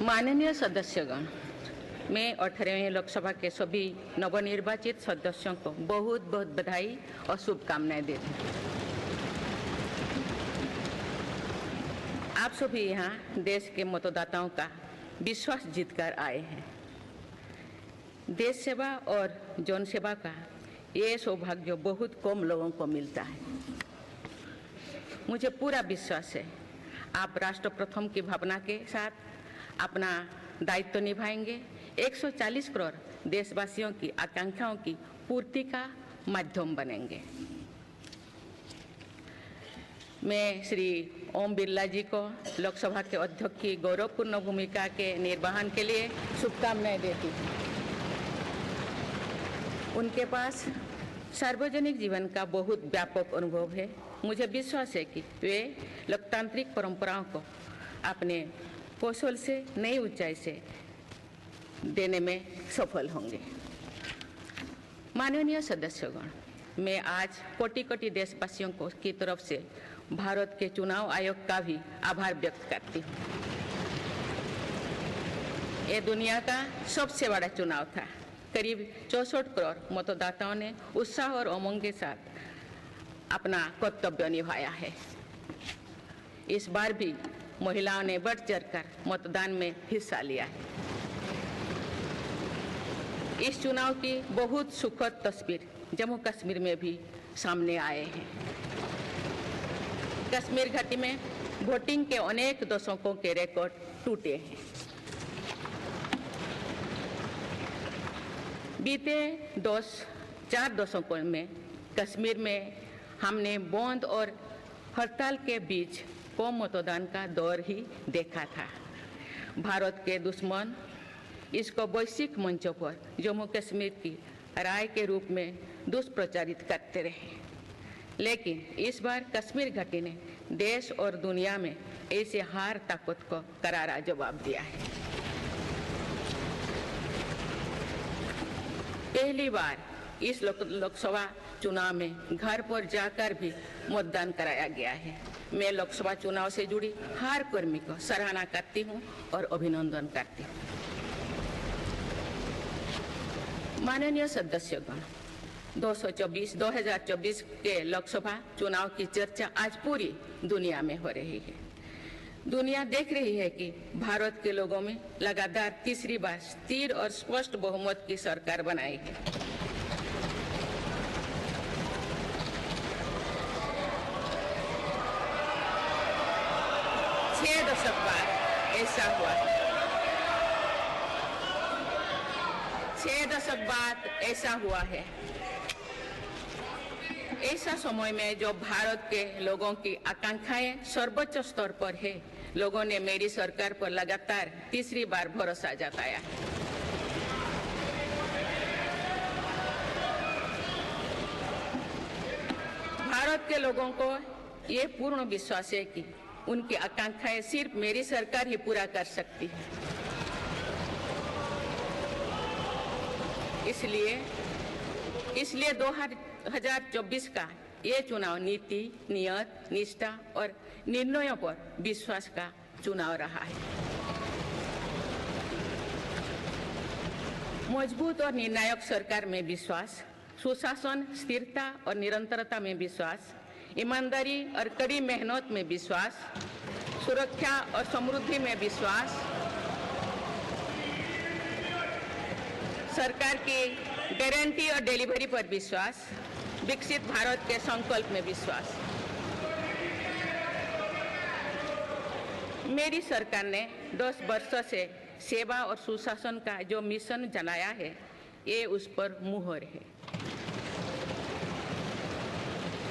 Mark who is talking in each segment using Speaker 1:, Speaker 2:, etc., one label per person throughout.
Speaker 1: माननीय सदस्यगण, मैं 18वें लोकसभा के सभी नवनिर्वाचित सदस्यों को बहुत बहुत बधाई और शुभकामनाएं देती हूँ। आप सभी यहाँ देश के मतदाताओं का विश्वास जीतकर आए हैं। देश सेवा और जन सेवा का ये सौभाग्य बहुत कम लोगों को मिलता है। मुझे पूरा विश्वास है आप राष्ट्र प्रथम की भावना के साथ अपना दायित्व निभाएंगे, 140 करोड़ देशवासियों की आकांक्षाओं की पूर्ति का माध्यम बनेंगे। मैं श्री ओम बिरला जी को लोकसभा के अध्यक्ष की गौरवपूर्ण भूमिका के निर्वहन के लिए शुभकामनाएं देती हूँ। उनके पास सार्वजनिक जीवन का बहुत व्यापक अनुभव है। मुझे विश्वास है कि वे लोकतांत्रिक परंपराओं को अपने कौशल से नई ऊंचाई से देने में सफल होंगे। माननीय सदस्यगण, मैं आज कोटि कोटि देशवासियों को की तरफ से भारत के चुनाव आयोग का भी आभार व्यक्त करती हूँ। ये दुनिया का सबसे बड़ा चुनाव था। करीब 64 करोड़ मतदाताओं ने उत्साह और उमंग के साथ अपना कर्तव्य निभाया है। इस बार भी महिलाओं ने बढ़ चढ़कर मतदान में हिस्सा लिया है। इस चुनाव की बहुत सुखद तस्वीर जम्मू कश्मीर में भी सामने आए हैं। कश्मीर घाटी में वोटिंग के अनेक दशकों के रिकॉर्ड टूटे हैं। बीते 4 दशकों में कश्मीर में हमने बंद और हड़ताल के बीच कम मतदान का दौर ही देखा था। भारत के दुश्मन इसको वैश्विक मंचों पर जम्मू कश्मीर की राय के रूप में दुष्प्रचारित करते रहे, लेकिन इस बार कश्मीर घाटी ने देश और दुनिया में ऐसे हार ताकत को करारा जवाब दिया है। पहली बार इस लोकसभा चुनाव में घर पर जाकर भी मतदान कराया गया है। मैं लोकसभा चुनाव से जुड़ी हर कर्मी को सराहना करती हूं और अभिनंदन करती हूं। माननीय सदस्यगण, 2024 के लोकसभा चुनाव की चर्चा आज पूरी दुनिया में हो रही है। दुनिया देख रही है कि भारत के लोगों में लगातार तीसरी बार स्थिर और स्पष्ट बहुमत की सरकार बनाई है। छह दशक बाद ऐसा हुआ है। 6 दशक बाद ऐसा हुआ है। ऐसा समय में जो भारत के लोगों की आकांक्षाएं सर्वोच्च स्तर पर है, लोगों ने मेरी सरकार पर लगातार तीसरी बार भरोसा जताया है। भारत के लोगों को ये पूर्ण विश्वास है कि उनकी आकांक्षाएं सिर्फ मेरी सरकार ही पूरा कर सकती है। इसलिए 2024 का ये चुनाव नीति, नियत, निष्ठा और निर्णयों पर विश्वास का चुनाव रहा है। मजबूत और निर्णायक सरकार में विश्वास, सुशासन, स्थिरता और निरंतरता में विश्वास, ईमानदारी और कड़ी मेहनत में विश्वास, सुरक्षा और समृद्धि में विश्वास, सरकार की गारंटी और डिलीवरी पर विश्वास, विकसित भारत के संकल्प में विश्वास। मेरी सरकार ने 10 वर्षों से सेवा और सुशासन का जो मिशन जनाया है, ये उस पर मुहर है।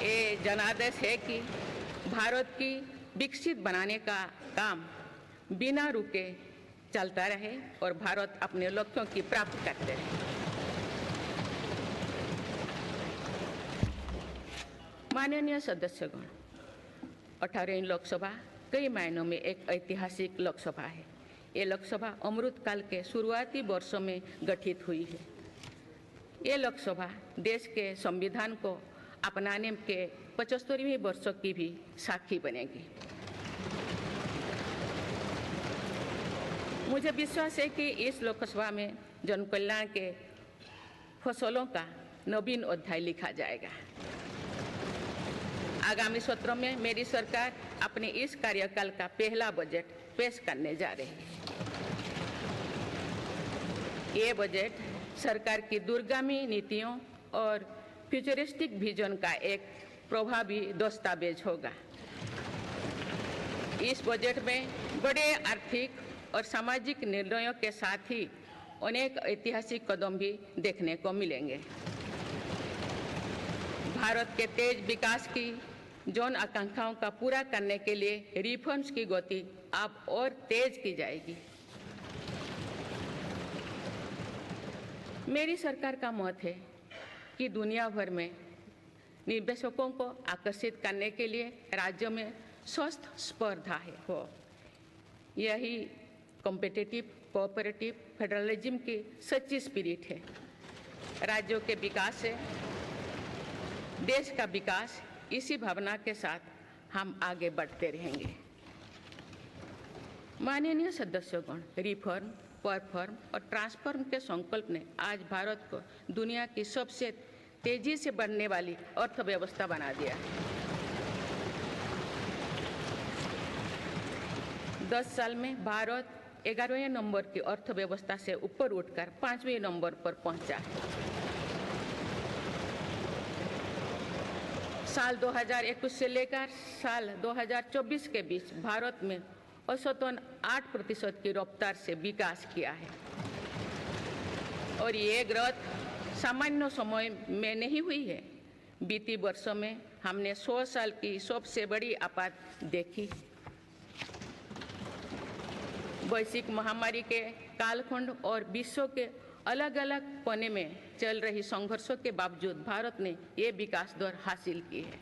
Speaker 1: ये जनादेश है कि भारत की विकसित बनाने का काम बिना रुके चलता रहे और भारत अपने लक्ष्यों की प्राप्ति करते रहे। माननीय सदस्यगण, 18वीं लोकसभा कई मायनों में एक ऐतिहासिक लोकसभा है। ये लोकसभा अमृतकाल के शुरुआती वर्षों में गठित हुई है। ये लोकसभा देश के संविधान को अपनाने के 75वें वर्षों की भी साक्षी बनेगी। मुझे विश्वास है कि इस लोकसभा में जन कल्याण के फसलों का नवीन अध्याय लिखा जाएगा। आगामी सत्र में मेरी सरकार अपने इस कार्यकाल का पहला बजट पेश करने जा रही है। ये बजट सरकार की दूरगामी नीतियों और फ्यूचरिस्टिक विजन का एक प्रभावी दस्तावेज होगा। इस बजट में बड़े आर्थिक और सामाजिक निर्णयों के साथ ही अनेक ऐतिहासिक कदम भी देखने को मिलेंगे। भारत के तेज विकास की जन आकांक्षाओं का पूरा करने के लिए रिफॉर्म्स की गति अब और तेज की जाएगी। मेरी सरकार का मत है कि दुनिया भर में निवेशकों को आकर्षित करने के लिए राज्यों में स्वस्थ स्पर्धा हो। यही कॉम्पिटिटिव कोऑपरेटिव फेडरलिज्म की सच्ची स्पिरिट है। राज्यों के विकास से देश का विकास, इसी भावना के साथ हम आगे बढ़ते रहेंगे। माननीय सदस्यगण, रिफॉर्म, परफॉर्म और ट्रांसफॉर्म के संकल्प ने आज भारत को दुनिया की सबसे तेजी से बढ़ने वाली अर्थव्यवस्था बना दिया है। 10 साल में भारत 11वें नंबर की अर्थव्यवस्था से ऊपर उठकर 5वें नंबर पर पहुंचा है। साल 2021 से लेकर साल 2024 के बीच भारत में औसतन 8% की रफ्तार से विकास किया है और ये ग्रोथ सामान्य समय में नहीं हुई है। बीती वर्षों में हमने 100 साल की सबसे बड़ी आपात देखी। वैश्विक महामारी के कालखंड और विश्व के अलग अलग कोने में चल रही संघर्षों के बावजूद भारत ने ये विकास दर हासिल की है।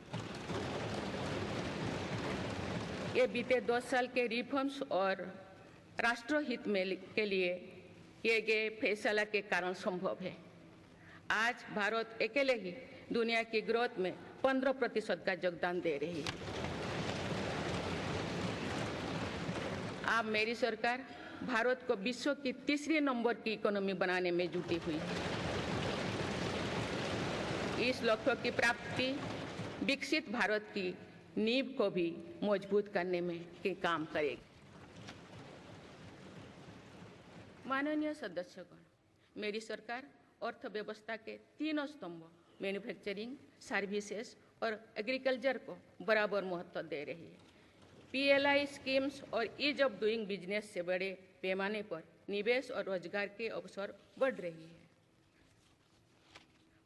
Speaker 1: ये बीते 10 साल के रिफॉर्म्स और राष्ट्रहित में के लिए किए गए फैसला के कारण संभव है। आज भारत अकेले ही दुनिया की ग्रोथ में 15% का योगदान दे रही है। अब मेरी सरकार भारत को विश्व की 3रे नंबर की इकोनॉमी बनाने में जुटी हुई है। इस लक्ष्य की प्राप्ति विकसित भारत की नींव को भी मजबूत करने में काम करेगी। माननीय सदस्यगण, मेरी सरकार अर्थव्यवस्था के 3 स्तंभ मैन्युफैक्चरिंग, सर्विसेज और एग्रीकल्चर को बराबर महत्व दे रही है। PLI स्कीम्स और ईज ऑफ डूइंग बिजनेस से बड़े पैमाने पर निवेश और रोजगार के अवसर बढ़ रही है।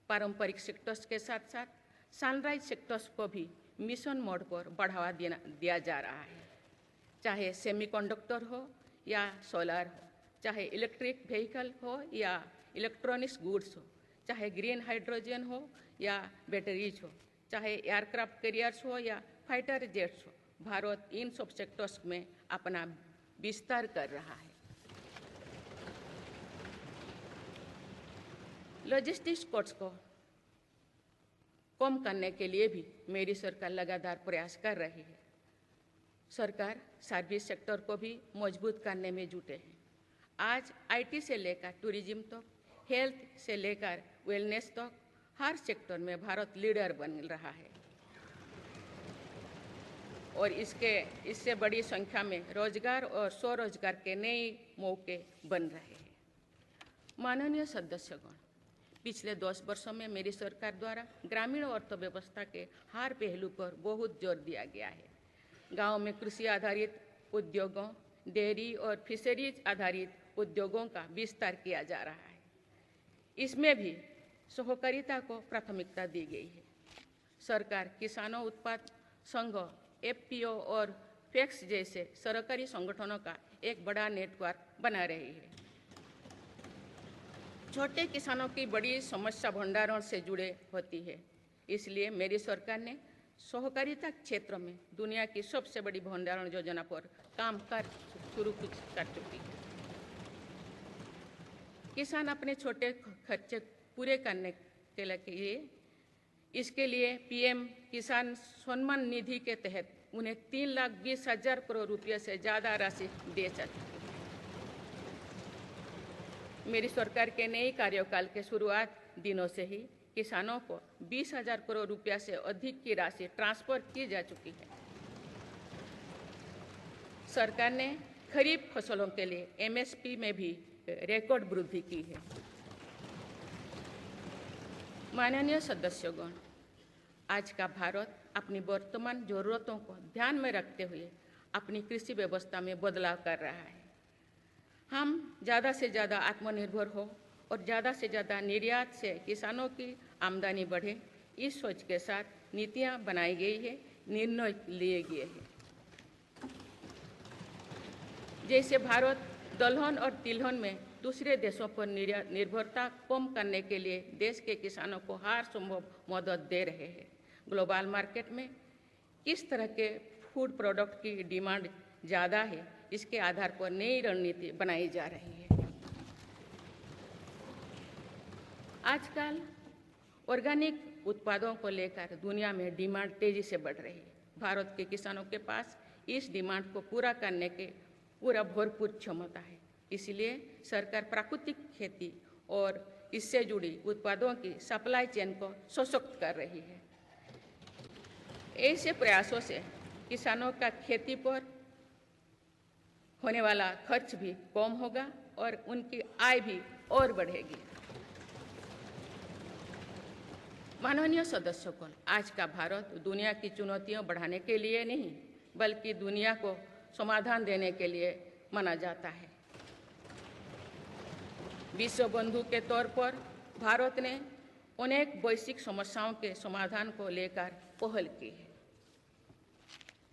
Speaker 1: पारंपरिक सेक्टर्स के साथ साथ सनराइज सेक्टर्स को भी मिशन मोड पर बढ़ावा दिया जा रहा है। चाहे सेमीकंडक्टर हो या सोलर हो, चाहे इलेक्ट्रिक व्हीकल हो या इलेक्ट्रॉनिक्स गुड्स हो, चाहे ग्रीन हाइड्रोजन हो या बैटरीज हो, चाहे एयरक्राफ्ट कैरियर्स हो या फाइटर जेट्स हो, भारत इन सब सेक्टर्स में अपना विस्तार कर रहा है। लॉजिस्टिक्स कॉस्ट को कम करने के लिए भी मेरी सरकार लगातार प्रयास कर रही है। सरकार सर्विस सेक्टर को भी मजबूत करने में जुटे हैं। आज IT से लेकर टूरिज्म तक, हेल्थ से लेकर वेलनेस तक हर सेक्टर में भारत लीडर बन रहा है और इससे बड़ी संख्या में रोजगार और स्वरोजगार के नए मौके बन रहे हैं। माननीय सदस्यगण, पिछले 10 वर्षों में मेरी सरकार द्वारा ग्रामीण अर्थव्यवस्था के हर पहलू पर बहुत जोर दिया गया है। गांव में कृषि आधारित उद्योगों, डेयरी और फिशरीज आधारित उद्योगों का विस्तार किया जा रहा है। इसमें भी सहकारिता को प्राथमिकता दी गई है। सरकार किसानों उत्पाद संघ, FPO और FACTS जैसे सरकारी संगठनों का एक बड़ा नेटवर्क बना रही है। छोटे किसानों की बड़ी समस्या भंडारण से जुड़े होती है, इसलिए मेरी सरकार ने सहकारिता क्षेत्र में दुनिया की सबसे बड़ी भंडारण योजना पर काम शुरू कर चुकी है। किसान अपने छोटे खर्चे पूरे करने के लिए इसके लिए PM किसान सम्मान निधि के तहत उन्हें 3,20,000 करोड़ रुपये से ज़्यादा राशि दे सकती है। मेरी सरकार के नए कार्यकाल के शुरुआत दिनों से ही किसानों को 20,000 करोड़ रुपया से अधिक की राशि ट्रांसफर की जा चुकी है। सरकार ने खरीफ फसलों के लिए एमएसपी में भी रिकॉर्ड वृद्धि की है। माननीय सदस्यगण, आज का भारत अपनी वर्तमान जरूरतों को ध्यान में रखते हुए अपनी कृषि व्यवस्था में बदलाव कर रहा है। हम ज़्यादा से ज़्यादा आत्मनिर्भर हो और ज़्यादा से ज़्यादा निर्यात से किसानों की आमदनी बढ़े, इस सोच के साथ नीतियाँ बनाई गई है, निर्णय लिए गए हैं। जैसे भारत दलहन और तिलहन में दूसरे देशों पर निर्भरता कम करने के लिए देश के किसानों को हर संभव मदद दे रहे हैं। ग्लोबल मार्केट में किस तरह के फूड प्रोडक्ट की डिमांड ज़्यादा है, इसके आधार पर नई रणनीति बनाई जा रही है। आजकल ऑर्गेनिक उत्पादों को लेकर दुनिया में डिमांड तेजी से बढ़ रही है। भारत के किसानों के पास इस डिमांड को पूरा करने के पूरा भरपूर क्षमता है। इसलिए सरकार प्राकृतिक खेती और इससे जुड़ी उत्पादों की सप्लाई चेन को सशक्त कर रही है। ऐसे प्रयासों से किसानों का खेती पर होने वाला खर्च भी कम होगा और उनकी आय भी और बढ़ेगी। माननीय सदस्यगण, आज का भारत दुनिया की चुनौतियां बढ़ाने के लिए नहीं, बल्कि दुनिया को समाधान देने के लिए माना जाता है। विश्व बंधु के तौर पर भारत ने अनेक वैश्विक समस्याओं के समाधान को लेकर पहल की है।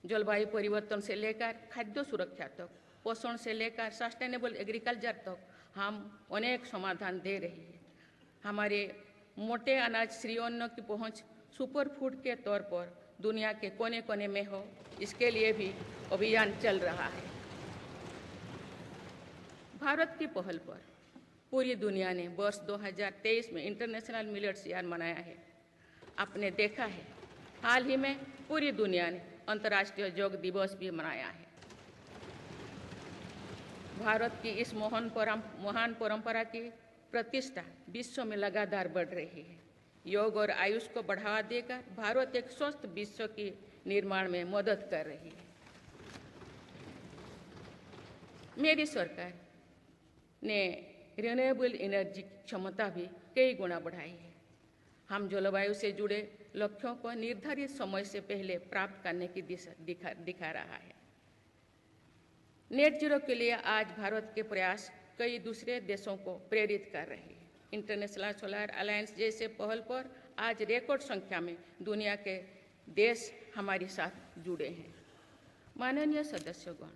Speaker 1: जलवायु परिवर्तन से लेकर खाद्य सुरक्षा तक, पोषण से लेकर सस्टेनेबल एग्रीकल्चर तक हम अनेक समाधान दे रही है। हमारे मोटे अनाज श्री अन्न की पहुंच सुपर फूड के तौर पर दुनिया के कोने कोने में हो, इसके लिए भी अभियान चल रहा है। भारत की पहल पर पूरी दुनिया ने वर्ष 2023 में इंटरनेशनल मिलेट्स ईयर मनाया है। आपने देखा है, हाल ही में पूरी दुनिया ने अंतर्राष्ट्रीय योग दिवस भी मनाया है। भारत की इस महान परंपरा की प्रतिष्ठा विश्व में लगातार बढ़ रही है। योग और आयुष को बढ़ावा देकर भारत एक स्वस्थ विश्व के निर्माण में मदद कर रही है। मेरी सरकार ने रिन्यूएबल एनर्जी की क्षमता भी कई गुना बढ़ाई है। हम जलवायु से जुड़े लक्ष्यों को निर्धारित समय से पहले प्राप्त करने की दिशा दिखा रहा है। नेट जीरो के लिए आज भारत के प्रयास कई दूसरे देशों को प्रेरित कर रहे हैं। इंटरनेशनल सोलर अलायंस जैसे पहल पर आज रिकॉर्ड संख्या में दुनिया के देश हमारे साथ जुड़े हैं। माननीय सदस्यगण,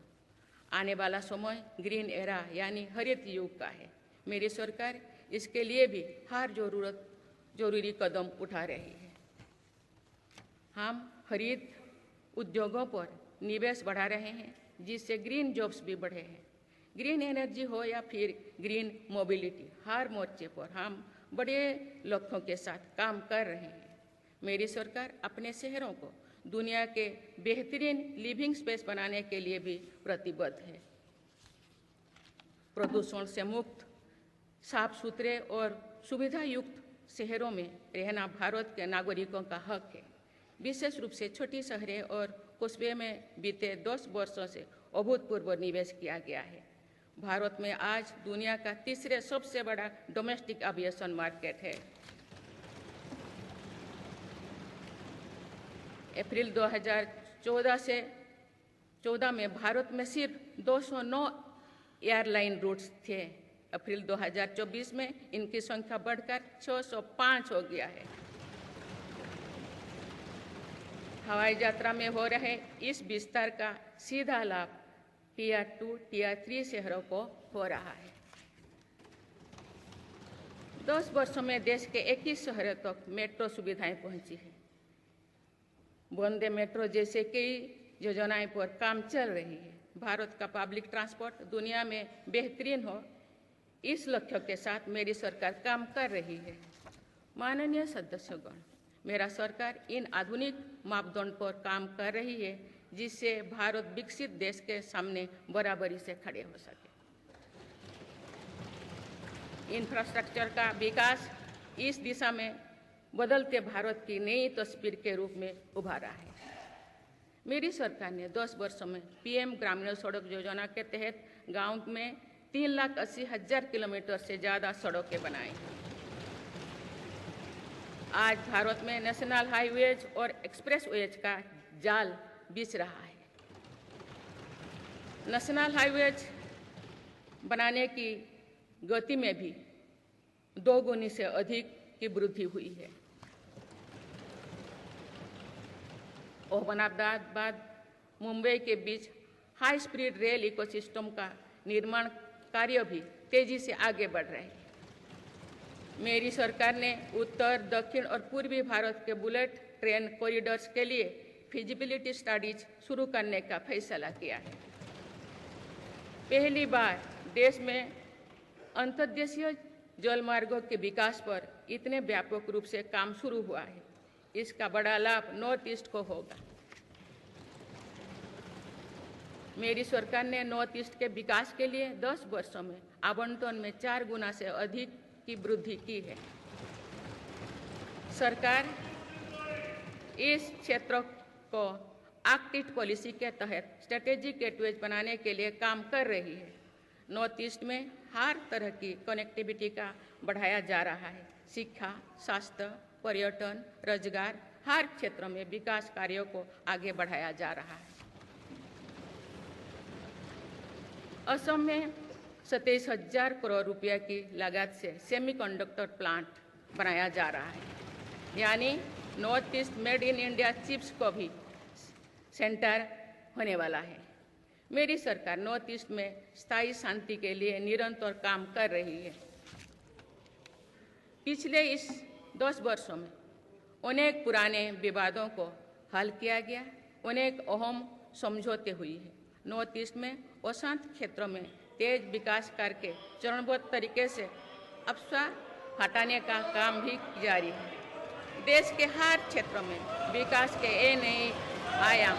Speaker 1: आने वाला समय ग्रीन एरा यानी हरित युग का है। मेरी सरकार इसके लिए भी हर जरूरी कदम उठा रही है। हम हरित उद्योगों पर निवेश बढ़ा रहे हैं, जिससे ग्रीन जॉब्स भी बढ़े हैं। ग्रीन एनर्जी हो या फिर ग्रीन मोबिलिटी, हर मोर्चे पर हम बड़े लक्ष्यों के साथ काम कर रहे हैं। मेरी सरकार अपने शहरों को दुनिया के बेहतरीन लिविंग स्पेस बनाने के लिए भी प्रतिबद्ध है। प्रदूषण से मुक्त, साफ सुथरे और सुविधा युक्त शहरों में रहना भारत के नागरिकों का हक है। विशेष रूप से छोटी शहरें और कस्बे में बीते 10 वर्षों से अभूतपूर्व निवेश किया गया है। भारत में आज दुनिया का तीसरे सबसे बड़ा डोमेस्टिक एविएशन मार्केट है। अप्रैल 2014 में भारत में सिर्फ 209 एयरलाइन रूट्स थे। अप्रैल 2024 में इनकी संख्या बढ़कर 605 हो गया है। हवाई यात्रा में हो रहे इस विस्तार का सीधा लाभ टियर 2, टियर 3 शहरों को हो रहा है। 10 वर्षों में देश के 21 शहरों तक मेट्रो सुविधाएं पहुंची है। वंदे मेट्रो जैसे कई योजनाएं पर काम चल रही है। भारत का पब्लिक ट्रांसपोर्ट दुनिया में बेहतरीन हो, इस लक्ष्य के साथ मेरी सरकार काम कर रही है। माननीय सदस्यगण, मेरा सरकार इन आधुनिक मापदंड पर काम कर रही है, जिससे भारत विकसित देश के सामने बराबरी से खड़े हो सके। इंफ्रास्ट्रक्चर का विकास इस दिशा में बदलते भारत की नई तस्वीर के रूप में उभारा है। मेरी सरकार ने 10 वर्षों में पीएम ग्रामीण सड़क योजना के तहत गांव में 3,80,000 किलोमीटर से ज़्यादा सड़कें बनाई। आज भारत में नेशनल हाईवेज और एक्सप्रेसवेज का जाल बिछ रहा है। नेशनल हाईवेज बनाने की गति में भी 2 गुनी से अधिक की वृद्धि हुई है। अहमदाबाद मुंबई के बीच हाई स्पीड रेल इकोसिस्टम का निर्माण कार्य भी तेजी से आगे बढ़ रहा है। मेरी सरकार ने उत्तर, दक्षिण और पूर्वी भारत के बुलेट ट्रेन कॉरिडोर्स के लिए फिजिबिलिटी स्टडीज शुरू करने का फैसला किया है। पहली बार देश में अंतर्देशीय जलमार्गों के विकास पर इतने व्यापक रूप से काम शुरू हुआ है। इसका बड़ा लाभ नॉर्थ ईस्ट को होगा। मेरी सरकार ने नॉर्थ ईस्ट के विकास के लिए 10 वर्षों में आवंटन में 4 गुना से अधिक की वृद्धि की है। सरकार इस क्षेत्र को एक्ट ईस्ट पॉलिसी के तहत स्ट्रेटेजिक गेटवेज बनाने के लिए काम कर रही है। नॉर्थ ईस्ट में हर तरह की कनेक्टिविटी का बढ़ाया जा रहा है। शिक्षा, स्वास्थ्य, पर्यटन, रोजगार, हर क्षेत्र में विकास कार्यों को आगे बढ़ाया जा रहा है। असम में 27,000 करोड़ रुपये की लागत से सेमीकंडक्टर प्लांट बनाया जा रहा है। यानी north east made in India chips को भी सेंटर होने वाला है। मेरी सरकार नॉर्थ ईस्ट में स्थायी शांति के लिए निरंतर काम कर रही है। पिछले इस 10 वर्षों में अनेक पुराने विवादों को हल किया गया, अनेक अहम समझौते हुई है। नॉर्थ ईस्ट में अशांत क्षेत्रों में तेज विकास करके चरणबद्ध तरीके से अफवाह हटाने का काम भी जारी है। देश के हर क्षेत्रों में विकास के ये नए आयाम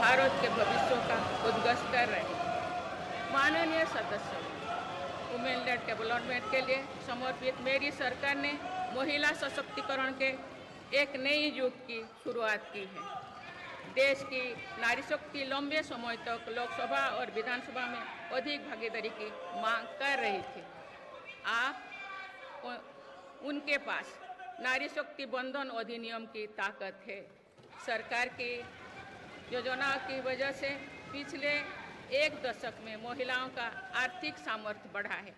Speaker 1: भारत के भविष्य का उद्घोष कर रहे हैं। माननीय सदस्य, वुमेन लेड डेवलपमेंट के लिए समर्पित मेरी सरकार ने महिला सशक्तिकरण के एक नई युग की शुरुआत की है। देश की नारी शक्ति लंबे समय तक लोकसभा और विधानसभा में अधिक भागीदारी की मांग कर रही थी। आप उनके पास नारी शक्ति बंधन अधिनियम की ताकत है। सरकार की योजनाओं की वजह से पिछले 1 दशक में महिलाओं का आर्थिक सामर्थ्य बढ़ा है।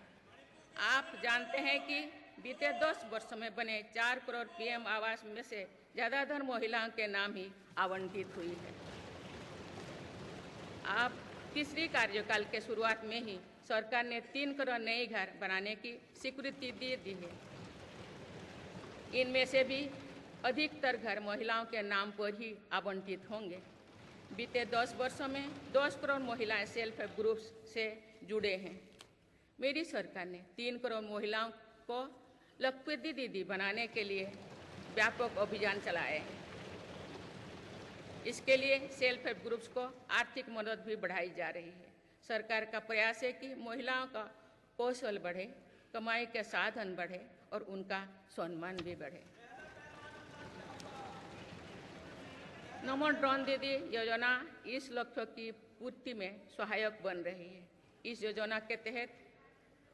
Speaker 1: आप जानते हैं कि बीते 10 वर्षों में बने 4 करोड़ पीएम आवास में से ज़्यादातर महिलाओं के नाम ही आवंटित हुई है। आप तीसरी कार्यकाल के शुरुआत में ही सरकार ने 3 करोड़ नए घर बनाने की स्वीकृति दे दी है। इनमें से भी अधिकतर घर महिलाओं के नाम पर ही आवंटित होंगे। बीते 10 वर्षों में 10 करोड़ महिलाएं सेल्फ हेल्प ग्रुप्स से जुड़े हैं। मेरी सरकार ने 3 करोड़ महिलाओं को लखपति दीदी बनाने के लिए व्यापक अभियान चलाए हैं। इसके लिए सेल्फ हेल्प ग्रुप्स को आर्थिक मदद भी बढ़ाई जा रही है। सरकार का प्रयास है कि महिलाओं का कौशल बढ़े, कमाई के साधन बढ़े और उनका सम्मान भी बढ़े। नमो ड्रोन दीदी योजना इस लक्ष्य की पूर्ति में सहायक बन रही है। इस योजना के तहत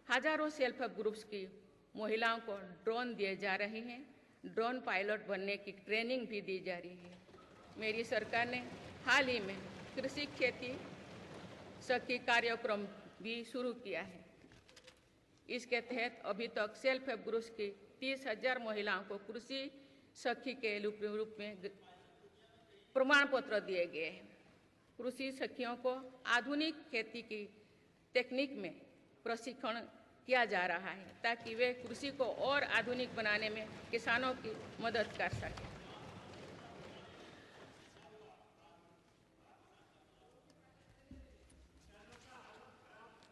Speaker 1: हजारों सेल्फ हेल्प ग्रुप्स की महिलाओं को ड्रोन दिए जा रहे हैं। ड्रोन पायलट बनने की ट्रेनिंग भी दी जा रही है। मेरी सरकार ने हाल ही में कृषि खेती सखी कार्यक्रम भी शुरू किया है। इसके तहत अभी तक सेल्फ हेल्प ग्रुप्स की 30,000 महिलाओं को कृषि सखी के रूप में प्रमाण पत्र दिए गए हैं। कृषि सखियों को आधुनिक खेती की तकनीक में प्रशिक्षण किया जा रहा है ताकि वे कृषि को और आधुनिक बनाने में किसानों की मदद कर सकें।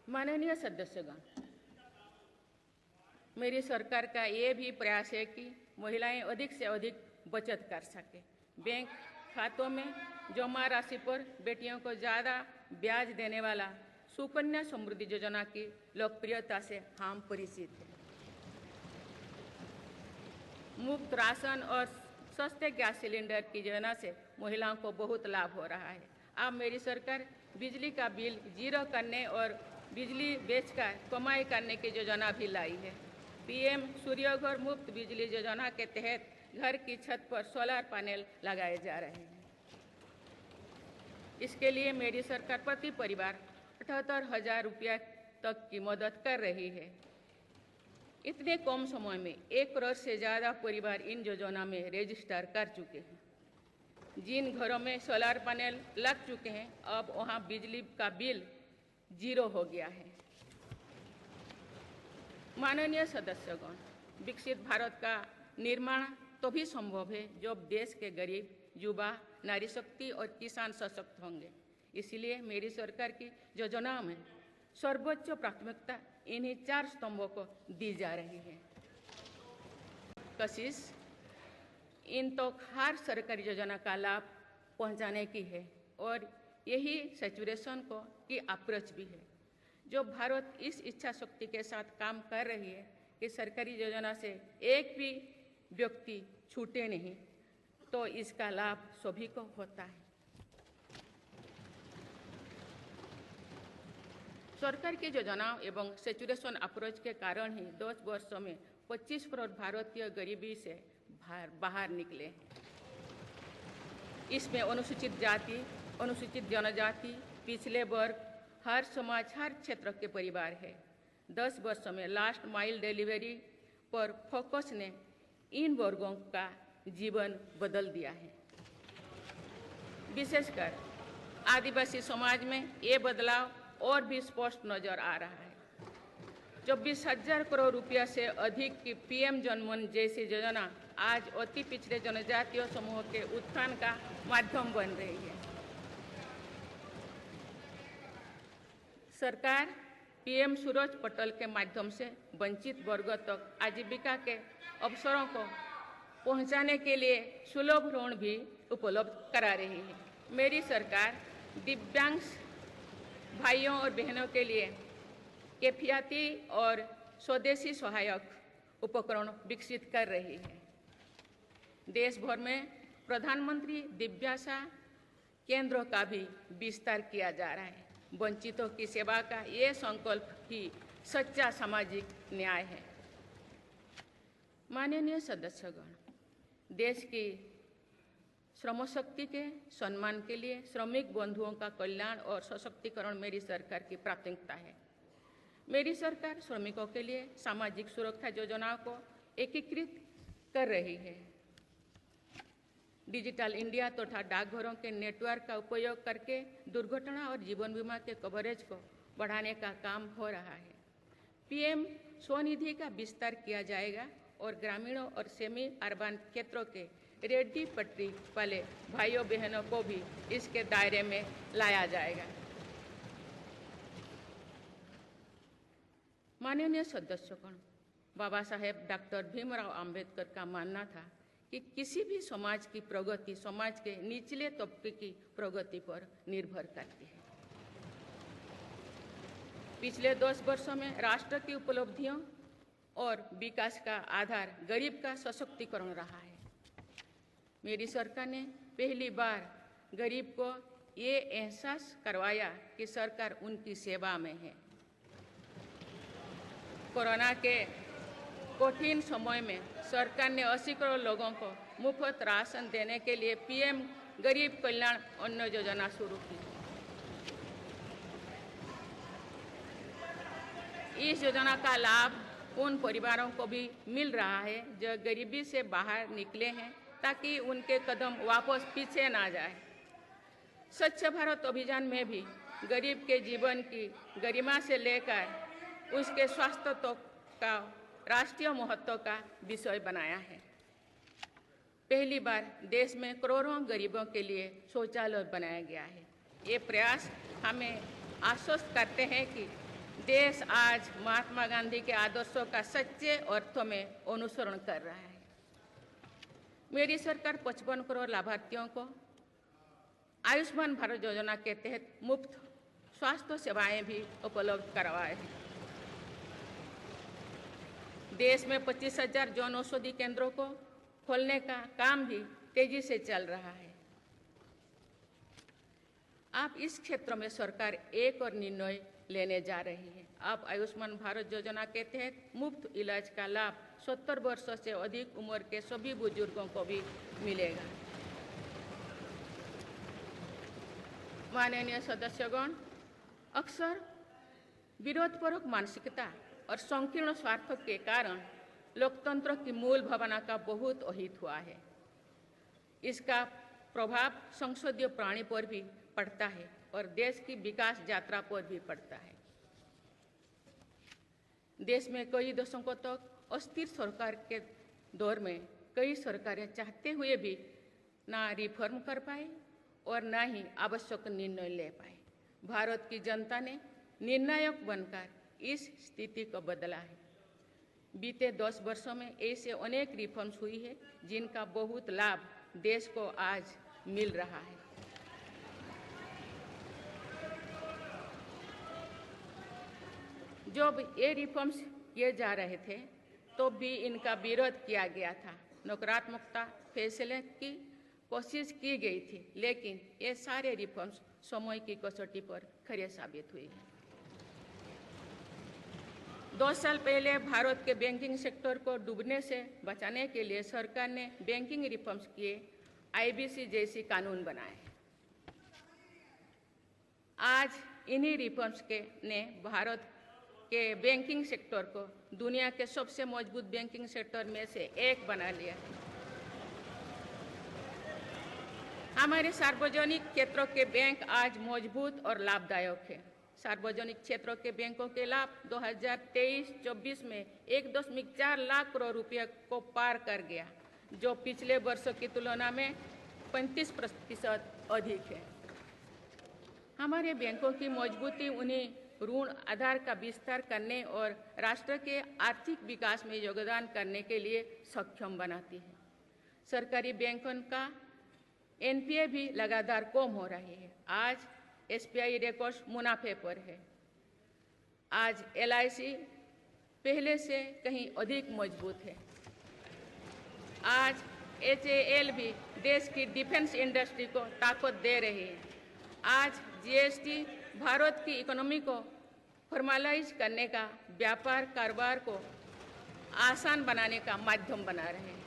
Speaker 1: माननीय सदस्यगण, मेरी सरकार का ये भी प्रयास है कि महिलाएं अधिक से अधिक बचत कर सकें। बैंक खातों में जमा राशि पर बेटियों को ज़्यादा ब्याज देने वाला सुकन्या समृद्धि योजना की लोकप्रियता से हम परिचित हैं। मुफ्त राशन और सस्ते गैस सिलेंडर की योजना से महिलाओं को बहुत लाभ हो रहा है। अब मेरी सरकार बिजली का बिल जीरो करने और बिजली बेचकर कमाई करने की योजना भी लाई है। पीएम सूर्यघर मुफ्त बिजली योजना के तहत घर की छत पर सोलर पैनल लगाए जा रहे हैं। इसके लिए मेरी सरकार प्रति परिवार 78,000 रुपया तक की मदद कर रही है। इतने कम समय में 1 करोड़ से ज़्यादा परिवार इन योजना में रजिस्टर कर चुके हैं। जिन घरों में सोलर पैनल लग चुके हैं, अब वहां बिजली का बिल जीरो हो गया है। माननीय सदस्यगण, विकसित भारत का निर्माण तभी संभव है जब देश के गरीब, युवा, नारी शक्ति और किसान सशक्त होंगे। इसलिए मेरी सरकार की योजनाओं में सर्वोच्च प्राथमिकता इन्हीं 4 स्तंभों को दी जा रही है। कोशिश इन तो हर सरकारी योजना का लाभ पहुंचाने की है और यही सैचुरेशन को की अप्रोच भी है। जो भारत इस इच्छा शक्ति के साथ काम कर रही है कि सरकारी योजना से एक भी व्यक्ति छूटे नहीं, तो इसका लाभ सभी को होता है। सरकार की योजनाओं एवं सैचुरेशन अप्रोच के कारण ही 10 वर्षों में 25 करोड़ भारतीय गरीबी से बाहर निकले। इसमें अनुसूचित जाति, अनुसूचित जनजाति, पिछले वर्ग, हर समाज, हर क्षेत्र के परिवार है। 10 वर्षों में लास्ट माइल डिलीवरी पर फोकस ने इन वर्गों का जीवन बदल दिया है। विशेषकर आदिवासी समाज में ये बदलाव और भी स्पष्ट नजर आ रहा है। 24,000 करोड़ रुपया से अधिक की पीएम जनमन जैसी योजना आज अति पिछड़े जनजातीय समूह के उत्थान का माध्यम बन रही है। सरकार पीएम सूरज पटल के माध्यम से वंचित वर्गों तक आजीविका के अवसरों को पहुंचाने के लिए सुलभ ऋण भी उपलब्ध करा रही है। मेरी सरकार दिव्यांग भाइयों और बहनों के लिए किफायती और स्वदेशी सहायक उपकरण विकसित कर रही है। देश भर में प्रधानमंत्री दिव्याशा केंद्रों का भी विस्तार किया जा रहा है। वंचितों की सेवा का ये संकल्प ही सच्चा सामाजिक न्याय है। माननीय सदस्यगण, देश की श्रम शक्ति के सम्मान के लिए श्रमिक बंधुओं का कल्याण और सशक्तिकरण मेरी सरकार की प्राथमिकता है। मेरी सरकार श्रमिकों के लिए सामाजिक सुरक्षा योजनाओं को एकीकृत कर रही है। डिजिटल इंडिया तथा डाकघरों के नेटवर्क का उपयोग करके दुर्घटना और जीवन बीमा के कवरेज को बढ़ाने का काम हो रहा है। पीएम स्वनिधि का विस्तार किया जाएगा और ग्रामीणों और सेमी अर्बन क्षेत्रों के रेहड़ी पटरी वाले भाइयों बहनों को भी इसके दायरे में लाया जाएगा। माननीय सदस्यगण, बाबा साहेब डॉक्टर भीमराव अंबेडकर का मानना था कि किसी भी समाज की प्रगति समाज के निचले तबके की प्रगति पर निर्भर करती है। पिछले 10 वर्षों में राष्ट्र की उपलब्धियों और विकास का आधार गरीब का सशक्तिकरण रहा है। मेरी सरकार ने पहली बार गरीब को ये एहसास करवाया कि सरकार उनकी सेवा में है। कोरोना के कठिन समय में सरकार ने 80 करोड़ लोगों को मुफ्त राशन देने के लिए पीएम गरीब कल्याण अन्न योजना शुरू की। इस योजना का लाभ उन परिवारों को भी मिल रहा है जो गरीबी से बाहर निकले हैं, ताकि उनके कदम वापस पीछे ना जाए। स्वच्छ भारत अभियान में भी गरीब के जीवन की गरिमा से लेकर उसके स्वास्थ्य तक का राष्ट्रीय महत्व का विषय बनाया है। पहली बार देश में करोड़ों गरीबों के लिए शौचालय बनाया गया है। ये प्रयास हमें आश्वस्त करते हैं कि देश आज महात्मा गांधी के आदर्शों का सच्चे अर्थों में अनुसरण कर रहा है। मेरी सरकार 55 करोड़ लाभार्थियों को आयुष्मान भारत योजना के तहत मुफ्त स्वास्थ्य सेवाएं भी उपलब्ध करवाए हैं। देश में 25,000 जन औषधि केंद्रों को खोलने का काम भी तेजी से चल रहा है। आप इस क्षेत्र में सरकार एक और निर्णय लेने जा रही है। आप आयुष्मान भारत योजना के तहत मुफ्त इलाज का लाभ 70 वर्षों से अधिक उम्र के सभी बुजुर्गों को भी मिलेगा। माननीय सदस्यगण, अक्सर विरोधपूर्वक मानसिकता और संकीर्ण स्वार्थ के कारण लोकतंत्र की मूल भावना का बहुत अहित हुआ है। इसका प्रभाव संसदीय प्रणाली पर भी पड़ता है और देश की विकास यात्रा पर भी पड़ता है। देश में कई दशकों तक अस्थिर सरकार के दौर में कई सरकारें चाहते हुए भी ना रिफॉर्म कर पाए और ना ही आवश्यक निर्णय ले पाए। भारत की जनता ने निर्णायक बनकर इस स्थिति को बदला है। बीते 10 वर्षों में ऐसे अनेक रिफॉर्म्स हुई है जिनका बहुत लाभ देश को आज मिल रहा है। जब ये रिफॉर्म्स किए जा रहे थे तो भी इनका विरोध किया गया था। नकारात्मकता फैसले की कोशिश की गई थी, लेकिन ये सारे रिफॉर्म्स समय की कसौटी पर खरे साबित हुए हैं। 2 साल पहले भारत के बैंकिंग सेक्टर को डूबने से बचाने के लिए सरकार ने बैंकिंग रिफॉर्म्स किए, आईबीसी जैसी कानून बनाए। आज इन्हीं रिफॉर्म्स ने भारत के बैंकिंग सेक्टर को दुनिया के सबसे मजबूत बैंकिंग सेक्टर में से एक बना लिया है। हमारे सार्वजनिक क्षेत्रों के बैंक आज मजबूत और लाभदायक है। सार्वजनिक क्षेत्रों के बैंकों के लाभ 2023-24 में 1.4 लाख करोड़ रुपये को पार कर गया, जो पिछले वर्षों की तुलना में 35% अधिक है। हमारे बैंकों की मजबूती उन्हें ऋण आधार का विस्तार करने और राष्ट्र के आर्थिक विकास में योगदान करने के लिए सक्षम बनाती है। सरकारी बैंकों का एनपीए भी लगातार कम हो रही है। आज एसबीआई रिकॉर्ड मुनाफे पर है। आज एलआईसी पहले से कहीं अधिक मजबूत है। आज एचएएल भी देश की डिफेंस इंडस्ट्री को ताकत दे रही है। आज जीएसटी भारत की इकोनॉमी को फॉर्मलाइज करने का, व्यापार कारोबार को आसान बनाने का माध्यम बना रहे हैं।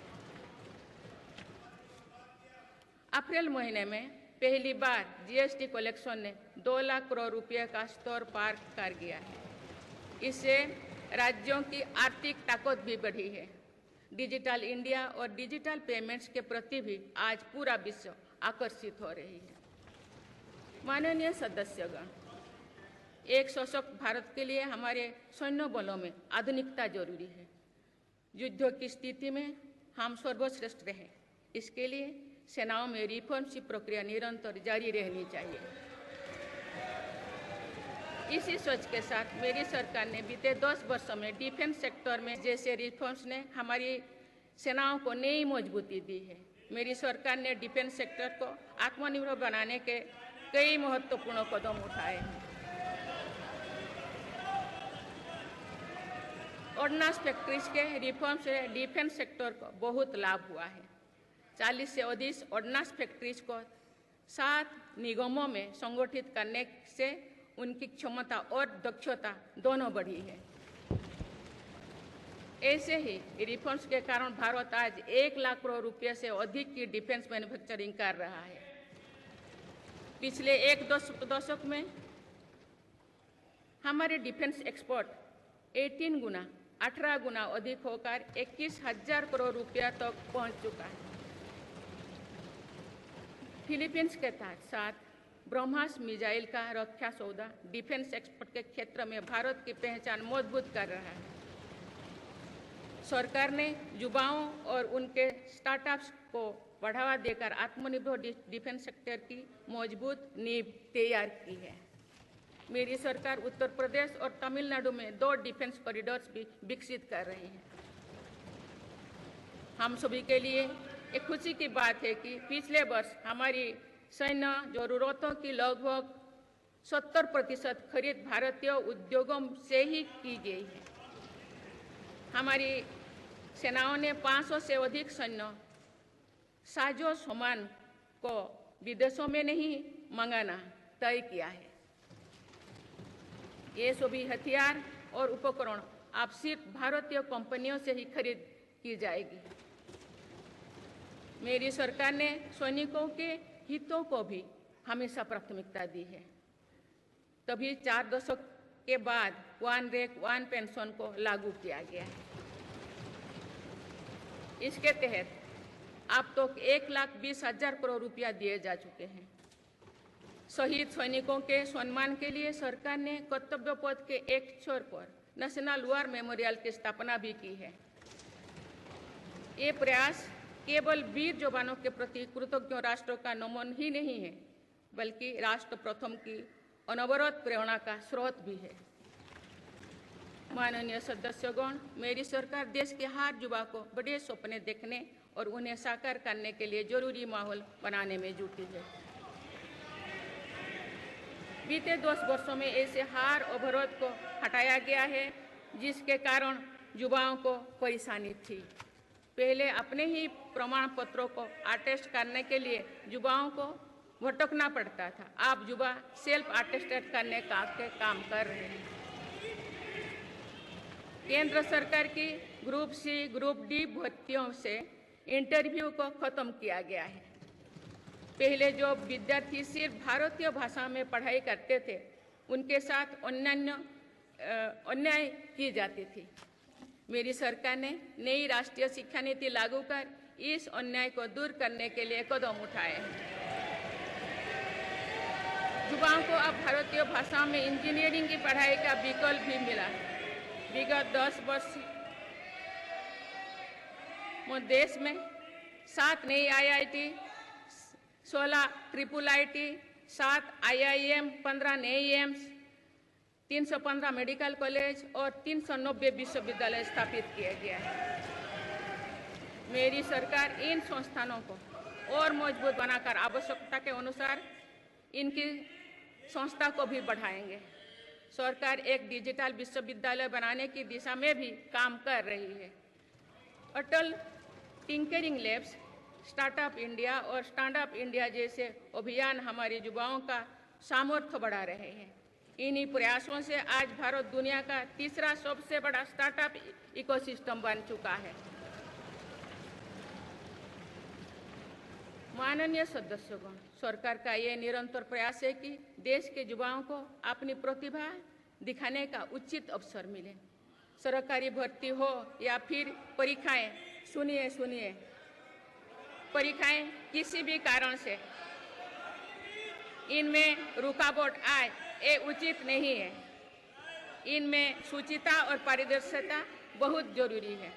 Speaker 1: अप्रैल महीने में पहली बार जीएसटी कलेक्शन ने 2 लाख करोड़ रुपये का स्तर पार कर गया है। इससे राज्यों की आर्थिक ताकत भी बढ़ी है। डिजिटल इंडिया और डिजिटल पेमेंट्स के प्रति भी आज पूरा विश्व आकर्षित हो रही है। माननीय सदस्यगण, एक सशक्त भारत के लिए हमारे सैन्य बलों में आधुनिकता जरूरी है। युद्ध की स्थिति में हम सर्वश्रेष्ठ रहें, इसके लिए सेनाओं में रिफॉर्म्स की प्रक्रिया निरंतर जारी रहनी चाहिए। इसी सोच के साथ मेरी सरकार ने बीते 10 वर्षों में डिफेंस सेक्टर में जैसे रिफॉर्म्स ने हमारी सेनाओं को नई मजबूती दी है। मेरी सरकार ने डिफेंस सेक्टर को आत्मनिर्भर बनाने के कई महत्वपूर्ण कदम उठाए हैं। ऑर्डिनेंस फैक्ट्रीज के रिफॉर्म से डिफेंस सेक्टर को बहुत लाभ हुआ है। 40 से अधिक ऑर्डिनेंस फैक्ट्रीज को 7 निगमों में संगठित करने से उनकी क्षमता और दक्षता दोनों बढ़ी है। ऐसे ही रिफॉर्म्स के कारण भारत आज 1 लाख करोड़ रुपये से अधिक की डिफेंस मैन्युफैक्चरिंग कर रहा है। पिछले 1 दशक में हमारे डिफेंस एक्सपोर्ट 18 गुना अधिक होकर 21,000 करोड़ रुपया तक पहुंच चुका है। फिलीपींस के साथ ब्रह्मास मिसाइल का रक्षा सौदा डिफेंस एक्सपोर्ट के क्षेत्र में भारत की पहचान मजबूत कर रहा है। सरकार ने युवाओं और उनके स्टार्टअप्स को बढ़ावा देकर आत्मनिर्भर डिफेंस सेक्टर की मजबूत नींव तैयार की है। मेरी सरकार उत्तर प्रदेश और तमिलनाडु में 2 डिफेंस कॉरिडोर्स भी विकसित कर रही है। हम सभी के लिए एक खुशी की बात है कि पिछले वर्ष हमारी सैन्य जरूरतों की लगभग 70% खरीद भारतीय उद्योगों से ही की गई है। हमारी सेनाओं ने 500 से अधिक सैन्य साजो सामान को विदेशों में नहीं मंगाना तय किया है। ये सभी हथियार और उपकरण अब सिर्फ भारतीय कंपनियों से ही खरीद की जाएगी। मेरी सरकार ने सैनिकों के हितों को भी हमेशा प्राथमिकता दी है। तभी 4 दशक के बाद वन रैंक वन पेंशन को लागू किया गया है। इसके तहत अब तक 1,20,000 करोड़ रुपया दिए जा चुके हैं। शहीद सैनिकों के सम्मान के लिए सरकार ने कर्तव्य पथ के एक छोर पर नेशनल वॉर मेमोरियल की स्थापना भी की है। ये प्रयास केवल वीर जवानों के प्रति कृतज्ञ राष्ट्र का नमन ही नहीं है, बल्कि राष्ट्र प्रथम की अनवरत प्रेरणा का स्रोत भी है। माननीय सदस्यगण, मेरी सरकार देश के हर युवा को बड़े सपने देखने और उन्हें साकार करने के लिए जरूरी माहौल बनाने में जुटी है। बीते 10 वर्षों में ऐसे हर अवरोध को हटाया गया है जिसके कारण युवाओं को परेशानी थी। पहले अपने ही प्रमाण पत्रों को अटेस्ट करने के लिए युवाओं को भटकना पड़ता था। अब युवा सेल्फ अटेस्टेड करने का काम कर रहे हैं। केंद्र सरकार की ग्रुप सी, ग्रुप डी भर्तियों से इंटरव्यू को खत्म किया गया है। पहले जो विद्यार्थी सिर्फ भारतीय भाषा में पढ़ाई करते थे, उनके साथ अन्याय की जाती थी। मेरी सरकार ने नई राष्ट्रीय शिक्षा नीति लागू कर इस अन्याय को दूर करने के लिए कदम उठाए हैं। युवाओं को अब भारतीय भाषा में इंजीनियरिंग की पढ़ाई का विकल्प भी मिला है। विगत 10 वर्ष में देश में 7 नई IIT, 16 IIIT, 7 IIM, 15 नए एम्स, 315 मेडिकल कॉलेज और 390 विश्वविद्यालय स्थापित किया गया है। मेरी सरकार इन संस्थानों को और मजबूत बनाकर आवश्यकता के अनुसार इनकी संस्था को भी बढ़ाएंगे। सरकार एक डिजिटल विश्वविद्यालय बनाने की दिशा में भी काम कर रही है। अटल टिंकरिंग लैब्स, स्टार्टअप इंडिया और स्टैंडअप इंडिया जैसे अभियान हमारे युवाओं का सामर्थ्य बढ़ा रहे हैं। इन्हीं प्रयासों से आज भारत दुनिया का तीसरा सबसे बड़ा स्टार्टअप इकोसिस्टम बन चुका है। माननीय सदस्यगण, सरकार का ये निरंतर प्रयास है कि देश के युवाओं को अपनी प्रतिभा दिखाने का उचित अवसर मिले। सरकारी भर्ती हो या फिर परीक्षाएं, सुनिए, परीक्षाएं किसी भी कारण से इनमें रुकावट आए, ये उचित नहीं है। इनमें शुचिता और पारदर्शिता बहुत जरूरी है।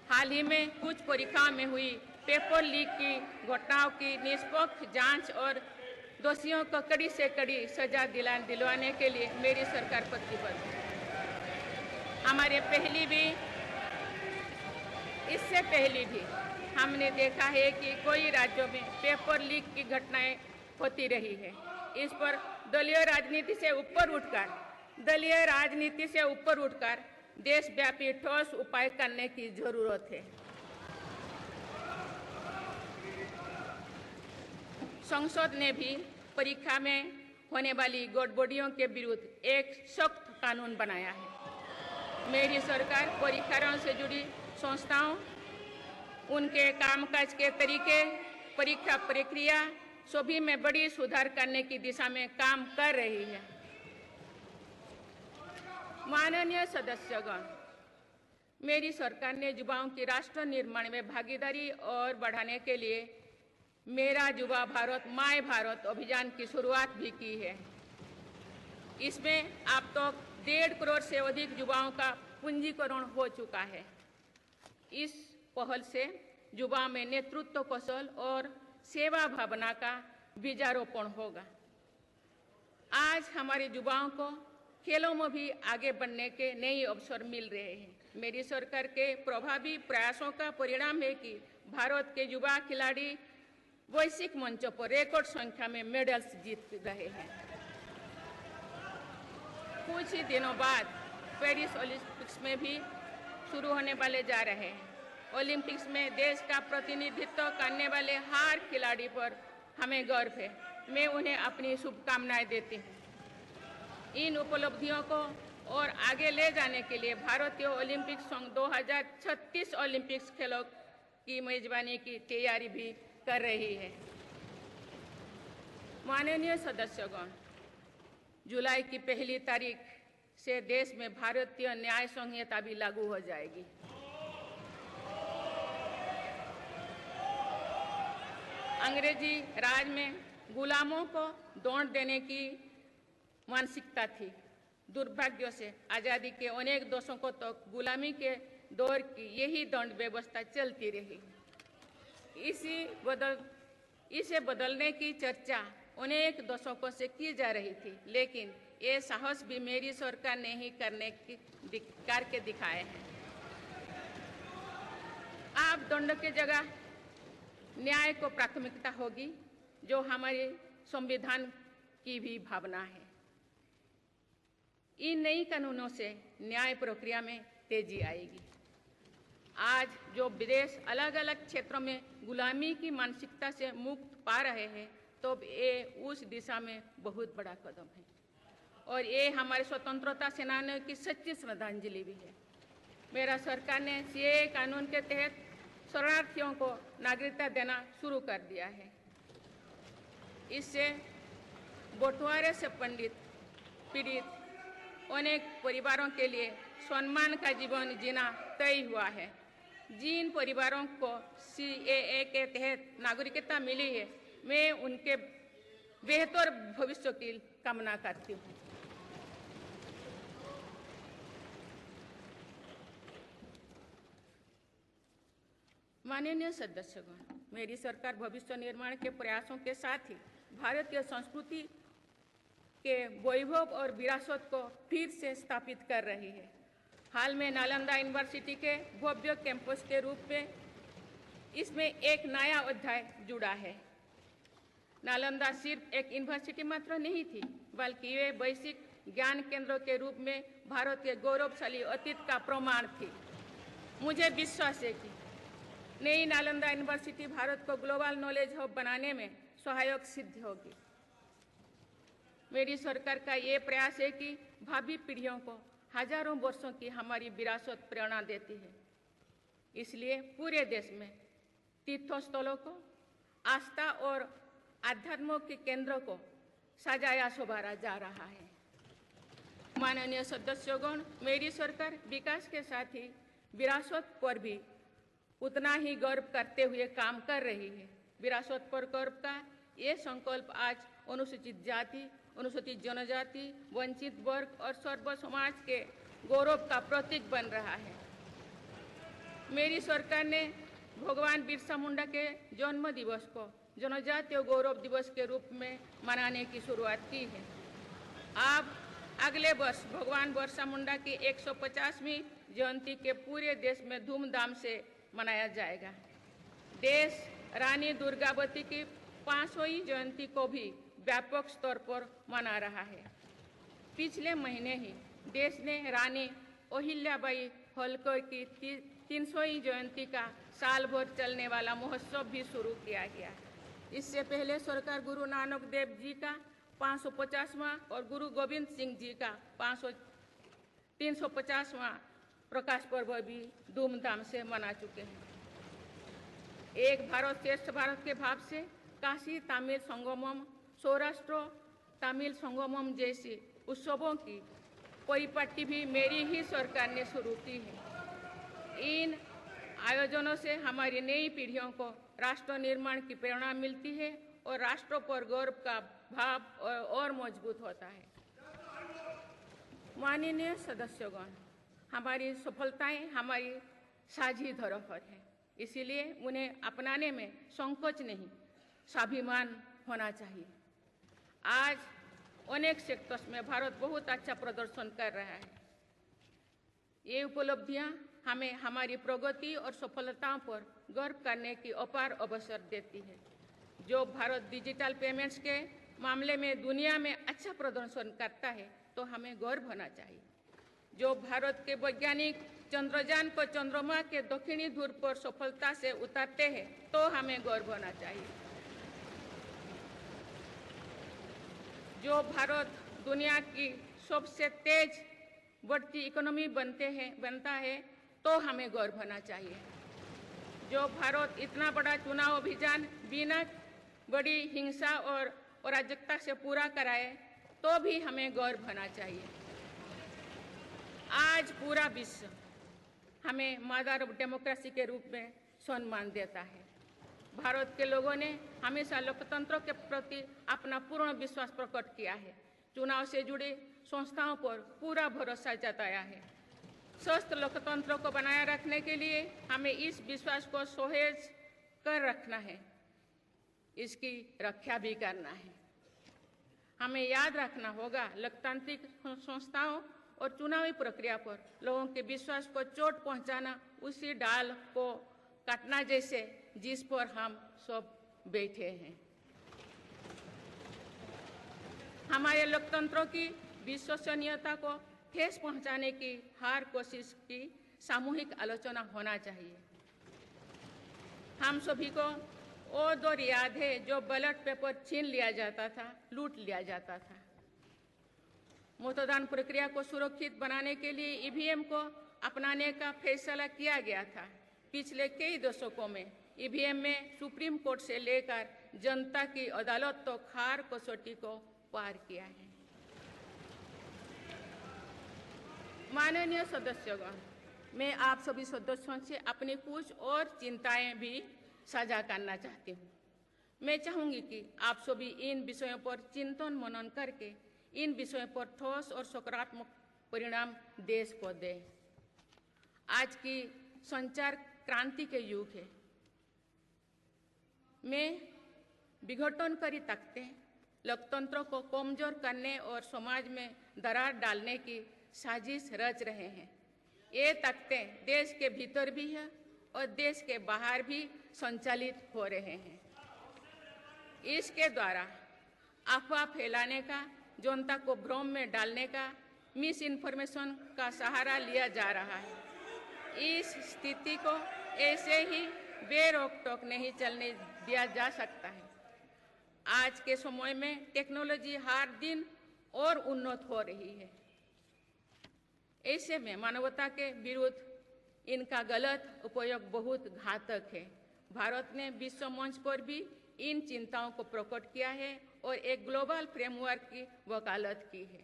Speaker 1: हाल ही में कुछ परीक्षाओं में हुई पेपर लीक की घटनाओं की निष्पक्ष जांच और दोषियों को कड़ी से कड़ी सजा दिलवाने के लिए मेरी सरकार प्रतिबद्ध है। इससे पहले भी हमने देखा है कि कई राज्यों में पेपर लीक की घटनाएं होती रही है। इस पर दलीय राजनीति से ऊपर उठकर देशव्यापी ठोस उपाय करने की जरूरत है। संसद ने भी परीक्षा में होने वाली गड़बड़ियों के विरुद्ध एक सख्त कानून बनाया है। मेरी सरकार परीक्षाओं से जुड़ी संस्थाओं, उनके कामकाज के तरीके, परीक्षा प्रक्रिया सभी में बड़ी सुधार करने की दिशा में काम कर रही है। माननीय सदस्यगण, मेरी सरकार ने युवाओं की राष्ट्र निर्माण में भागीदारी और बढ़ाने के लिए मेरा युवा भारत माय भारत अभियान की शुरुआत भी की है। इसमें अब तक 1.5 करोड़ से अधिक युवाओं का पंजीकरण हो चुका है। इस पहल से युवाओं में नेतृत्व कौशल और सेवा भावना का बीजारोपण होगा। आज हमारे युवाओं को खेलों में भी आगे बढ़ने के नए अवसर मिल रहे हैं। मेरी सरकार के प्रभावी प्रयासों का परिणाम है कि भारत के युवा खिलाड़ी वैश्विक मंचों पर रिकॉर्ड संख्या में मेडल्स जीत रहे हैं। कुछ ही दिनों बाद पेरिस ओलंपिक्स में भी शुरू होने वाले जा रहे हैं। ओलंपिक्स में देश का प्रतिनिधित्व करने वाले हर खिलाड़ी पर हमें गर्व है। मैं उन्हें अपनी शुभकामनाएं देती हूँ। इन उपलब्धियों को और आगे ले जाने के लिए भारतीय ओलंपिक संघ 2036 ओलंपिक्स खेलों की मेजबानी की तैयारी भी कर रही है। माननीय सदस्यगण, जुलाई की पहली तारीख से देश में भारतीय न्याय संहिता भी लागू हो जाएगी। अंग्रेजी राज में गुलामों को दौड़ देने की मानसिकता थी। दुर्भाग्य से आज़ादी के अनेक दशकों तक गुलामी के दौर की यही दंड व्यवस्था चलती रही। इसे बदलने की चर्चा अनेक दशकों से की जा रही थी, लेकिन ये साहस भी मेरी सरकार ने ही करके दिखाए हैं। अब दंड के जगह न्याय को प्राथमिकता होगी, जो हमारे संविधान की भी भावना है। इन नई कानूनों से न्याय प्रक्रिया में तेजी आएगी। आज जो विदेश अलग अलग क्षेत्रों में गुलामी की मानसिकता से मुक्त पा रहे हैं, तो ये उस दिशा में बहुत बड़ा कदम है और ये हमारे स्वतंत्रता सेनानियों की सच्ची श्रद्धांजलि भी है। मेरा सरकार ने सीएए कानून के तहत शरणार्थियों को नागरिकता देना शुरू कर दिया है। इससे बंटवारे से पीड़ित अनेक परिवारों के लिए सम्मान का जीवन जीना तय हुआ है। जिन परिवारों को सीएए के तहत नागरिकता मिली है, मैं उनके बेहतर भविष्य की कामना करती हूँ। माननीय सदस्यगण, मेरी सरकार भविष्य निर्माण के प्रयासों के साथ ही भारतीय संस्कृति के वैभव और विरासत को फिर से स्थापित कर रही है। हाल में नालंदा यूनिवर्सिटी के भव्य कैंपस के रूप में इसमें एक नया अध्याय जुड़ा है। नालंदा सिर्फ एक यूनिवर्सिटी मात्र नहीं थी, बल्कि वे वैश्विक ज्ञान केंद्र के रूप में भारत के गौरवशाली अतीत का प्रमाण थी। मुझे विश्वास है कि नई नालंदा यूनिवर्सिटी भारत को ग्लोबल नॉलेज हब बनाने में सहायक सिद्ध होगी। मेरी सरकार का ये प्रयास है कि भावी पीढ़ियों को हजारों वर्षों की हमारी विरासत प्रेरणा देती है। इसलिए पूरे देश में तीर्थस्थलों को, आस्था और आध्यात्म के केंद्रों को सजाया संवारा जा रहा है। माननीय सदस्यगण, मेरी सरकार विकास के साथ ही विरासत पर भी उतना ही गर्व करते हुए काम कर रही है। विरासत पर गर्व का ये संकल्प आज अनुसूचित जाति, अनुसूचित जनजाति, वंचित वर्ग और सर्व समाज के गौरव का प्रतीक बन रहा है। मेरी सरकार ने भगवान बिरसा मुंडा के जन्म दिवस को जनजातीय गौरव दिवस के रूप में मनाने की शुरुआत की है। अब अगले वर्ष भगवान बिरसा मुंडा की 150वीं जयंती के पूरे देश में धूमधाम से मनाया जाएगा। देश रानी दुर्गावती की 500वीं जयंती को भी व्यापक स्तर पर मना रहा है। पिछले महीने ही देश ने रानी अहिल्याबाई होलकर की 300वीं जयंती का साल भर चलने वाला महोत्सव भी शुरू किया गया। इससे पहले सरकार गुरु नानक देव जी का 550वां और गुरु गोविंद सिंह जी का 350वां प्रकाश पर्व भी धूमधाम से मना चुके हैं। एक भारत श्रेष्ठ भारत के भाव से काशी तमिल संगमम, सौराष्ट्र तमिल संगमम जैसी उत्सवों की परिपाटी भी मेरी ही सरकार ने शुरू की है। इन आयोजनों से हमारी नई पीढ़ियों को राष्ट्र निर्माण की प्रेरणा मिलती है और राष्ट्र पर गौरव का भाव और मजबूत होता है। माननीय सदस्यगण, हमारी सफलताएं हमारी साझी धरोहर है, इसीलिए उन्हें अपनाने में संकोच नहीं, स्वाभिमान होना चाहिए। आज अनेक सेक्टर्स में भारत बहुत अच्छा प्रदर्शन कर रहा है। ये उपलब्धियां हमें हमारी प्रगति और सफलताओं पर गर्व करने की अपार अवसर देती है। जो भारत डिजिटल पेमेंट्स के मामले में दुनिया में अच्छा प्रदर्शन करता है, तो हमें गर्व होना चाहिए। जो भारत के वैज्ञानिक चंद्रयान को चंद्रमा के दक्षिणी ध्रुव पर सफलता से उतारते हैं तो हमें गर्व होना चाहिए। जो भारत दुनिया की सबसे तेज बढ़ती इकोनॉमी बनता है तो हमें गर्व होना चाहिए। जो भारत इतना बड़ा चुनाव अभियान बिना बड़ी हिंसा और अराजकता से पूरा कराए तो भी हमें गर्व होना चाहिए। आज पूरा विश्व हमें मदर ऑफ डेमोक्रेसी के रूप में सम्मान देता है। भारत के लोगों ने हमेशा लोकतंत्र के प्रति अपना पूर्ण विश्वास प्रकट किया है। चुनाव से जुड़ी संस्थाओं पर पूरा भरोसा जताया है। स्वस्थ लोकतंत्र को बनाए रखने के लिए हमें इस विश्वास को सहेज कर रखना है, इसकी रक्षा भी करना है। हमें याद रखना होगा, लोकतांत्रिक संस्थाओं और चुनावी प्रक्रिया पर लोगों के विश्वास को चोट पहुंचाना उसी डाल को काटना जैसे जिस पर हम सब बैठे हैं। हमारे लोकतंत्रों की विश्वसनीयता को ठेस पहुंचाने की हर कोशिश की सामूहिक आलोचना होना चाहिए। हम सभी को वो दौर याद है जो बैलेट पेपर छीन लिया जाता था, लूट लिया जाता था। मतदान प्रक्रिया को सुरक्षित बनाने के लिए ईवीएम को अपनाने का फैसला किया गया था। पिछले कई दशकों में ईवीएम में सुप्रीम कोर्ट से लेकर जनता की अदालत तो खार कसौटी को पार किया है। माननीय सदस्यगण, मैं आप सभी सदस्यों से अपनी कुछ और चिंताएं भी साझा करना चाहती हूँ। मैं चाहूँगी कि आप सभी इन विषयों पर चिंतन मनन करके इन विषयों पर ठोस और सकारात्मक परिणाम देश को दें। आज की संचार क्रांति के युग है में विघटनकारी ताकतें लोकतंत्र को कमजोर करने और समाज में दरार डालने की साजिश रच रहे हैं। ये ताकतें देश के भीतर भी है और देश के बाहर भी संचालित हो रहे हैं। इसके द्वारा अफवाह फैलाने का, जनता को भ्रम में डालने का, मिस इन्फॉर्मेशन का सहारा लिया जा रहा है। इस स्थिति को ऐसे ही बेरोक-टोक नहीं चलने दिया जा सकता है। आज के समय में टेक्नोलॉजी हर दिन और उन्नत हो रही है। ऐसे में मानवता के विरुद्ध इनका गलत उपयोग बहुत घातक है। भारत ने विश्व मंच पर भी इन चिंताओं को प्रकट किया है और एक ग्लोबल फ्रेमवर्क की वकालत की है।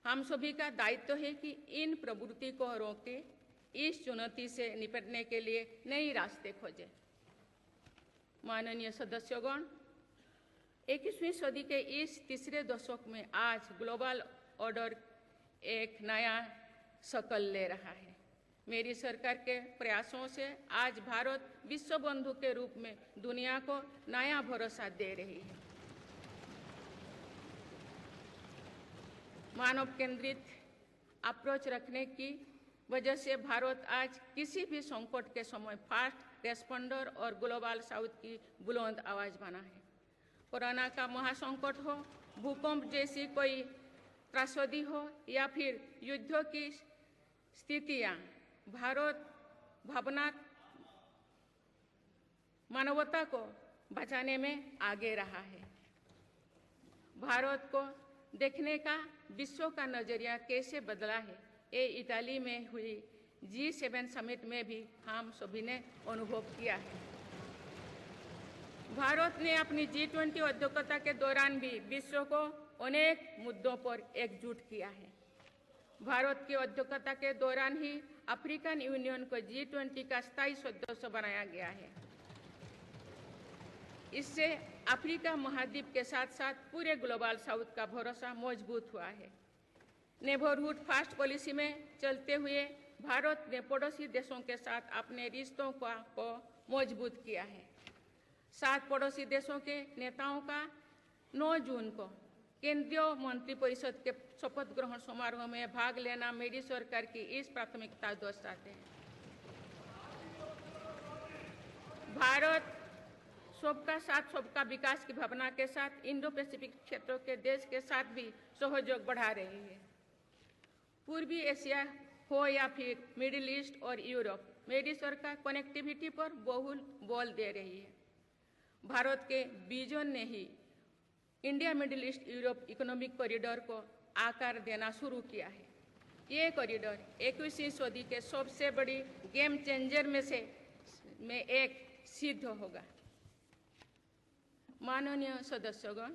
Speaker 1: हम सभी का दायित्व है कि इन प्रवृत्ति को रोकें, इस चुनौती से निपटने के लिए नए रास्ते खोजें। माननीय सदस्यगण, 21वीं सदी के इस तीसरे दशक में आज ग्लोबल ऑर्डर एक नया शक्ल ले रहा है। मेरी सरकार के प्रयासों से आज भारत विश्व बंधु के रूप में दुनिया को नया भरोसा दे रही है। मानव केंद्रित अप्रोच रखने की वजह से भारत आज किसी भी संकट के समय फास्ट रेस्पॉन्डर और ग्लोबल साउथ की बुलंद आवाज बना है। कोरोना का महासंकट हो, भूकंप जैसी कोई त्रासदी हो या फिर युद्धों की स्थितियां, भारत मानवता को बचाने में आगे रहा है। भारत को देखने का विश्व का नजरिया कैसे बदला है, ये इटली में हुई G7 समिट में भी हम सभी ने अनुभव किया है। भारत ने अपनी G20 अध्यक्षता के दौरान भी विश्व को अनेक मुद्दों पर एकजुट किया है। भारत की अध्यक्षता के दौरान ही अफ्रीकन यूनियन को G20 का स्थायी सदस्य बनाया गया है। इससे अफ्रीका महाद्वीप के साथ साथ पूरे ग्लोबल साउथ का भरोसा मजबूत हुआ है। नेबरहुड फास्ट पॉलिसी में चलते हुए भारत ने पड़ोसी देशों के साथ अपने रिश्तों को मजबूत किया है। 7 पड़ोसी देशों के नेताओं का 9 जून को केंद्रीय मंत्रिपरिषद के शपथ ग्रहण समारोह में भाग लेना मेरी सरकार की इस प्राथमिकता दर्शाते हैं। भारत सबका साथ सबका विकास की भावना के साथ इंडो पैसिफिक क्षेत्रों के देश के साथ भी सहयोग बढ़ा रही है। पूर्वी एशिया हो या फिर मिडिल ईस्ट और यूरोप, मेरी सरकार कनेक्टिविटी पर बहुल बल दे रही है। भारत के विजन ने ही India Middle East Europe economic corridor को आकार देना शुरू किया है। ये कॉरिडोर 21वीं सदी के सबसे बड़ी गेम चेंजर में एक सिद्ध होगा। माननीय सदस्यगण,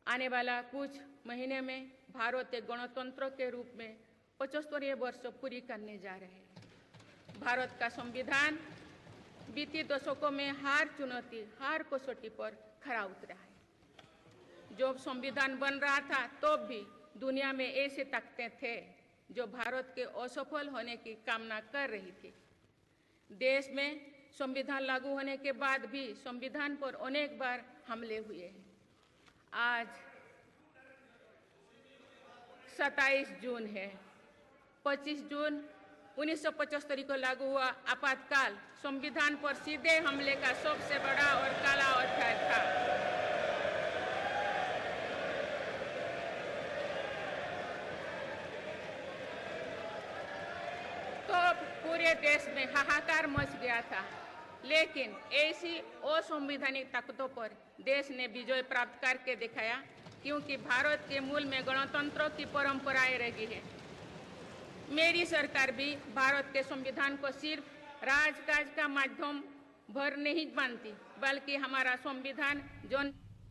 Speaker 1: आने वाला कुछ महीने में भारत एक गणतंत्र के रूप में 75वें वर्ष पूरी करने जा रहे हैं। भारत का संविधान बीते दशकों में हर कसौटी पर खरा उतरा है। जब संविधान बन रहा था तो भी दुनिया में ऐसे ताकतें थे जो भारत के असफल होने की कामना कर रही थी। देश में संविधान लागू होने के बाद भी संविधान पर अनेक बार हमले हुए हैं। आज 27 जून है। 25 जून 1975 को लागू हुआ आपातकाल संविधान पर सीधे हमले का सबसे बड़ा और काला अध्याय था। तो पूरे देश में हाहाकार मच गया था, लेकिन ऐसी असंवैधानिक ताकतों पर देश ने विजय प्राप्त करके दिखाया, क्योंकि भारत के मूल में गणतंत्र की परंपराएं रही है। मेरी सरकार भी भारत के संविधान को सिर्फ राजकाज का माध्यम भर नहीं मानती, बल्कि हमारा संविधान जो